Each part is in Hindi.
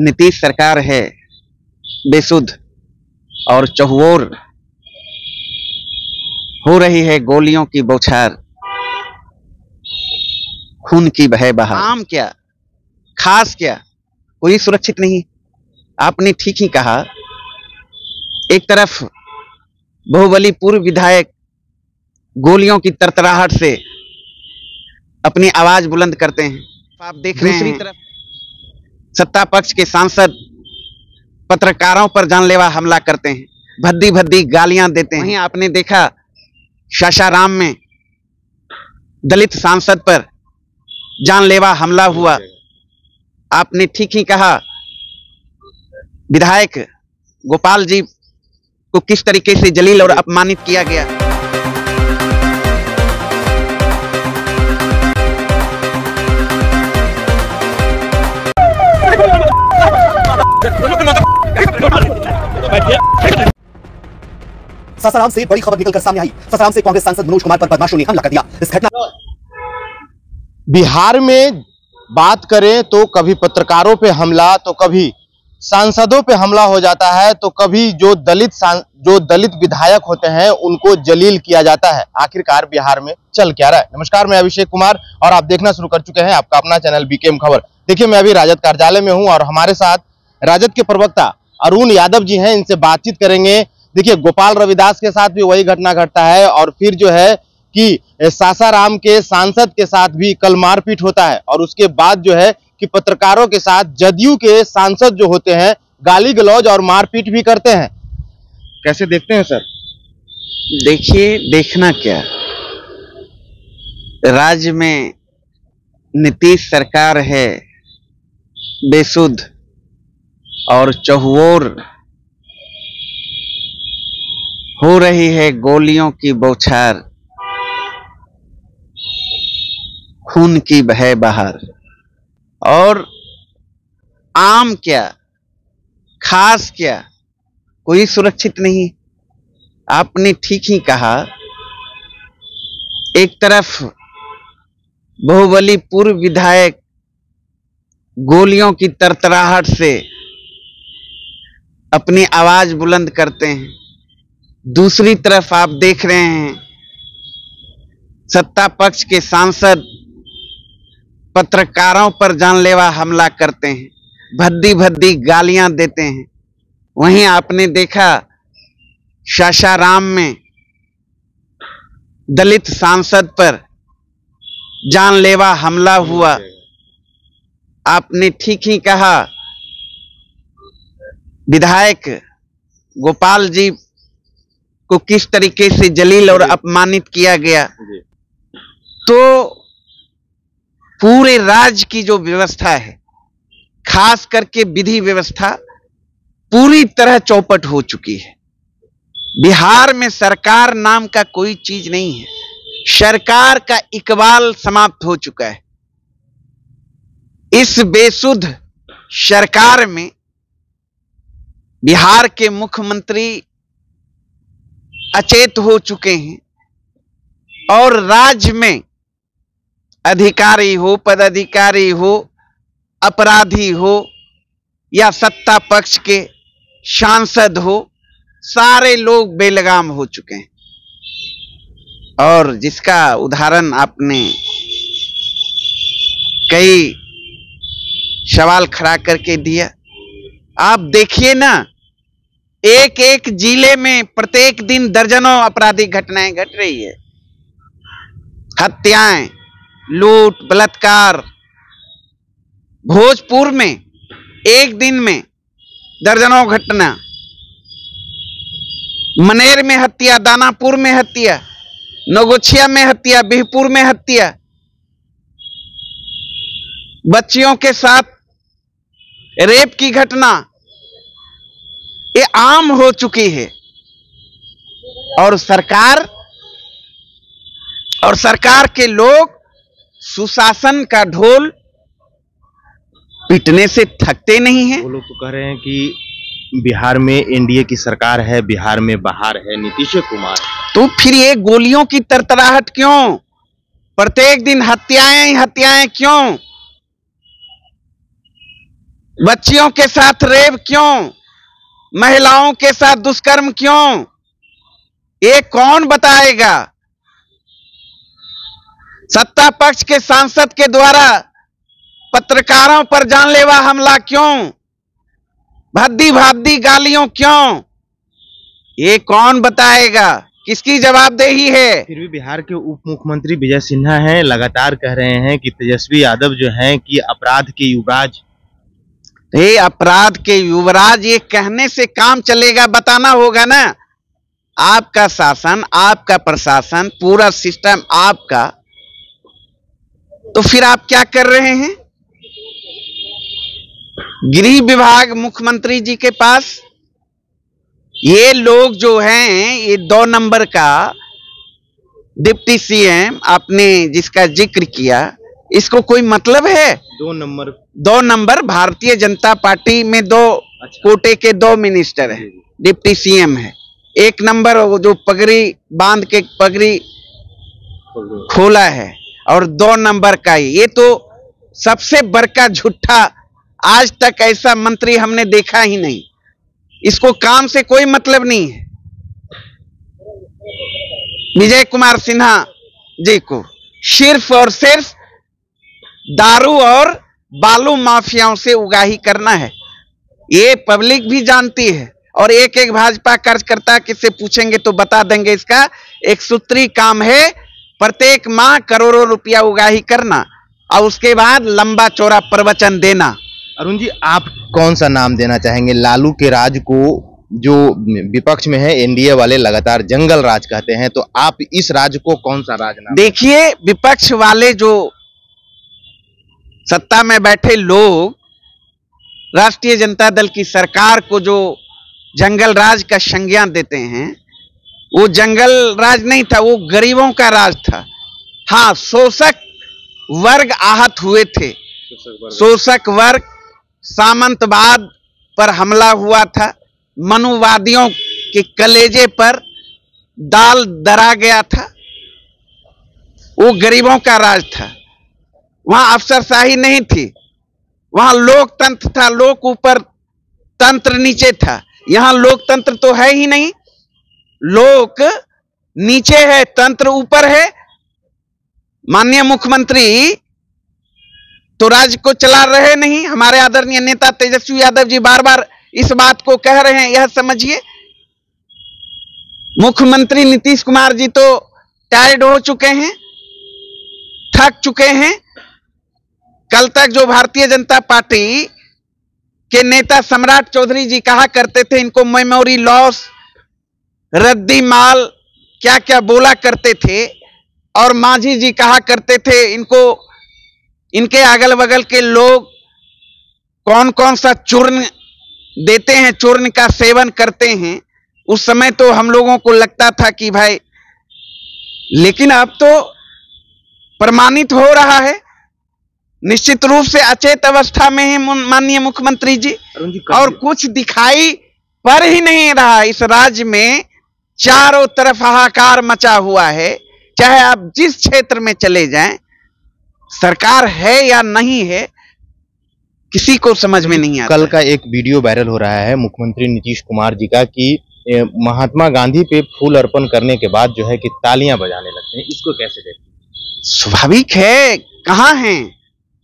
नीतीश सरकार है बेसुध और चहुओर हो रही है गोलियों की बौछार, खून की बहे बहार। आम क्या खास क्या कोई सुरक्षित नहीं। आपने ठीक ही कहा। एक तरफ बाहुबली पूर्व विधायक गोलियों की तरतराहट से अपनी आवाज बुलंद करते हैं, आप देख रहे हैं। दूसरी तरफ सत्ता पक्ष के सांसद पत्रकारों पर जानलेवा हमला करते हैं, भद्दी भद्दी गालियां देते हैं। वहीं आपने देखा सासाराम में दलित सांसद पर जानलेवा हमला हुआ। आपने ठीक ही कहा। विधायक गोपाल जी को किस तरीके से जलील और अपमानित किया गया। सासाराम से बड़ी खबर निकलकर सामने आई। सासाराम से कांग्रेस सांसद मनोज कुमार पर बदमाशों ने हमला कर दिया। इस घटना बिहार में बात करें तो कभी पत्रकारों पे हमला, तो कभी सांसदों पे हमला हो जाता है, तो कभी जो दलित विधायक होते हैं उनको जलील किया जाता है। आखिरकार बिहार में चल क्या रहा है। नमस्कार, मैं अभिषेक कुमार और आप देखना शुरू कर चुके हैं आपका अपना चैनल बीकेएम खबर। देखिए, मैं अभी राजद कार्यालय में हूं और हमारे साथ राजद के प्रवक्ता अरुण यादव जी हैं। इनसे बातचीत करेंगे। देखिए, गोपाल रविदास के साथ भी वही घटना घटता है और फिर जो है कि सासाराम के सांसद के साथ भी कल मारपीट होता है और उसके बाद जो है कि पत्रकारों के साथ जदयू के सांसद जो होते हैं गाली गलौज और मारपीट भी करते हैं। कैसे देखते हैं सर? देखिए, देखना क्या, राज्य में नीतीश सरकार है बेसुध और चहुओर हो रही है गोलियों की बौछार, खून की बहे बहार। और आम क्या खास क्या कोई सुरक्षित नहीं। आपने ठीक ही कहा। एक तरफ बाहुबली पूर्व विधायक गोलियों की तरतराहट से अपनी आवाज बुलंद करते हैं, दूसरी तरफ आप देख रहे हैं सत्ता पक्ष के सांसद पत्रकारों पर जानलेवा हमला करते हैं, भद्दी भद्दी गालियां देते हैं। वहीं आपने देखा सासाराम में दलित सांसद पर जानलेवा हमला हुआ। आपने ठीक ही कहा। विधायक गोपाल जी को किस तरीके से जलील और अपमानित किया गया। तो पूरे राज्य की जो व्यवस्था है, खास करके विधि व्यवस्था, पूरी तरह चौपट हो चुकी है। बिहार में सरकार नाम का कोई चीज नहीं है। सरकार का इकबाल समाप्त हो चुका है। इस बेसुध सरकार में बिहार के मुख्यमंत्री अचेत हो चुके हैं और राज्य में अधिकारी हो, पदाधिकारी हो, अपराधी हो या सत्ता पक्ष के सांसद हो, सारे लोग बेलगाम हो चुके हैं। और जिसका उदाहरण आपने कई सवाल खड़ा करके दिया। आप देखिए ना, एक एक जिले में प्रत्येक दिन दर्जनों आपराधिक घटनाएं घट रही है। हत्याएं, लूट, बलात्कार। भोजपुर में एक दिन में दर्जनों घटना, मनेर में हत्या, दानापुर में हत्या, नगोछिया में हत्या, बिहपुर में हत्या, बच्चियों के साथ रेप की घटना, ये आम हो चुकी है। और सरकार के लोग सुशासन का ढोल पीटने से थकते नहीं हैं। वो लोग तो कह रहे हैं कि बिहार में एनडीए की सरकार है, बिहार में बाहर है नीतीश कुमार। तो फिर ये गोलियों की तरतराहट क्यों? प्रत्येक दिन हत्याएं क्यों? बच्चियों के साथ रेप क्यों, महिलाओं के साथ दुष्कर्म क्यों, ये कौन बताएगा? सत्ता पक्ष के सांसद के द्वारा पत्रकारों पर जानलेवा हमला क्यों, भद्दी भाद्दी गालियों क्यों, ये कौन बताएगा? किसकी जवाबदेही है? फिर भी बिहार के उप मुख्यमंत्री विजय सिन्हा हैं, लगातार कह रहे हैं कि तेजस्वी यादव जो हैं कि अपराध के युवराज। ये अपराध के युवराज, ये कहने से काम चलेगा? बताना होगा ना। आपका शासन, आपका प्रशासन, पूरा सिस्टम आपका, तो फिर आप क्या कर रहे हैं? गृह विभाग मुख्यमंत्री जी के पास, ये लोग जो हैं, ये 2 नंबर का डिप्टी सीएम आपने जिसका जिक्र किया, इसको कोई मतलब है? 2 नंबर भारतीय जनता पार्टी में 2 कोटे के 2 मिनिस्टर हैं, डिप्टी सीएम है। 1 नंबर वो जो पगड़ी बांध के पगड़ी खोला है, और 2 नंबर का ये तो सबसे बड़का झूठा। आज तक ऐसा मंत्री हमने देखा ही नहीं। इसको काम से कोई मतलब नहीं है। विजय कुमार सिन्हा जी को सिर्फ और सिर्फ दारू और बालू माफियाओं से उगाही करना है, ये पब्लिक भी जानती है। और एक एक भाजपा कार्यकर्ता किससे पूछेंगे तो बता देंगे, इसका एक सूत्री काम है, प्रत्येक माह करोड़ों रुपया उगाही करना और उसके बाद लंबा चौड़ा प्रवचन देना। अरुण जी, आप कौन सा नाम देना चाहेंगे लालू के राज को? जो विपक्ष में है, एनडीए वाले लगातार जंगल राज कहते हैं, तो आप इस राज को कौन सा राज नाम? देखिए, विपक्ष वाले जो सत्ता में बैठे लोग राष्ट्रीय जनता दल की सरकार को जो जंगल राज का संज्ञान देते हैं, वो जंगल राज नहीं था, वो गरीबों का राज था। हाँ, शोषक वर्ग आहत हुए थे, शोषक वर्ग, सामंतवाद पर हमला हुआ था, मनुवादियों के कलेजे पर दाल दरा गया था, वो गरीबों का राज था। वहां अफसरशाही नहीं थी, वहां लोकतंत्र था, लोक ऊपर तंत्र नीचे था। यहां लोकतंत्र तो है ही नहीं, लोक नीचे है, तंत्र ऊपर है। माननीय मुख्यमंत्री तो राज्य को चला रहे नहीं, हमारे आदरणीय नेता तेजस्वी यादव जी बार बार इस बात को कह रहे हैं, यह समझिए। मुख्यमंत्री नीतीश कुमार जी तो टायर्ड हो चुके हैं, थक चुके हैं। कल तक जो भारतीय जनता पार्टी के नेता सम्राट चौधरी जी कहा करते थे, इनको मेमोरी लॉस, रद्दी माल, क्या क्या बोला करते थे, और मांझी जी कहा करते थे इनको, इनके अगल बगल के लोग कौन कौन सा चूर्ण देते हैं, चूर्ण का सेवन करते हैं। उस समय तो हम लोगों को लगता था कि भाई, लेकिन अब तो प्रमाणित हो रहा है, निश्चित रूप से अचेत अवस्था में है माननीय मुख्यमंत्री जी, और कुछ दिखाई पड़ ही नहीं रहा। इस राज्य में चारों तरफ हाहाकार मचा हुआ है, चाहे आप जिस क्षेत्र में चले जाएं, सरकार है या नहीं है, किसी को समझ में नहीं आता। कल का एक वीडियो वायरल हो रहा है मुख्यमंत्री नीतीश कुमार जी का कि महात्मा गांधी पे फूल अर्पण करने के बाद जो है कि तालियां बजाने लगते हैं, इसको कैसे देखते हैं? स्वाभाविक है, कहां हैं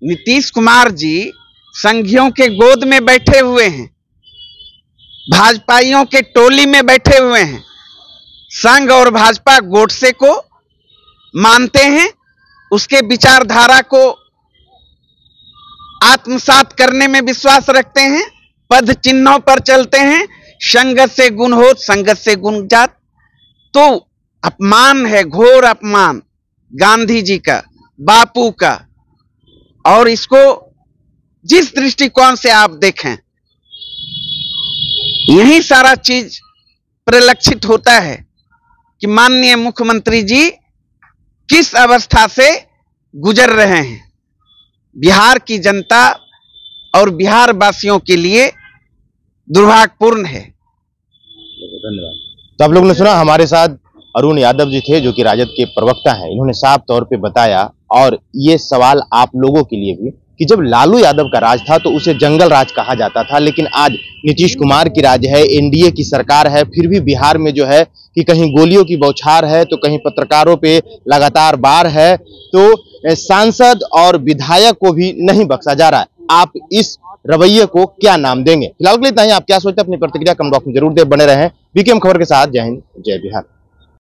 नीतीश कुमार जी? संघियों के गोद में बैठे हुए हैं, भाजपाइयों के टोली में बैठे हुए हैं। संघ और भाजपा गोडसे को मानते हैं, उसके विचारधारा को आत्मसात करने में विश्वास रखते हैं, पद चिन्हों पर चलते हैं। संगत से गुण हो, संगत से गुण जात। तो अपमान है, घोर अपमान गांधी जी का, बापू का। और इसको जिस दृष्टिकोण से आप देखें, यही सारा चीज परिलक्षित होता है कि माननीय मुख्यमंत्री जी किस अवस्था से गुजर रहे हैं। बिहार की जनता और बिहार वासियों के लिए दुर्भाग्यपूर्ण है। धन्यवाद। तो आप लोगों ने सुना, हमारे साथ अरुण यादव जी थे जो कि राजद के प्रवक्ता हैं। इन्होंने साफ तौर पे बताया, और ये सवाल आप लोगों के लिए भी कि जब लालू यादव का राज था तो उसे जंगल राज कहा जाता था, लेकिन आज नीतीश कुमार की राज है, एनडीए की सरकार है, फिर भी बिहार में जो है कि कहीं गोलियों की बौछार है तो कहीं पत्रकारों पे लगातार वार है, तो सांसद और विधायक को भी नहीं बख्शा जा रहा है। आप इस रवैये को क्या नाम देंगे? फिलहाल के लिए इतना ही। आप क्या सोचते हैं अपनी प्रतिक्रिया कमेंट बॉक्स में जरूर दे। बने रहें बीकेएम खबर के साथ। जय हिंद, जय बिहार।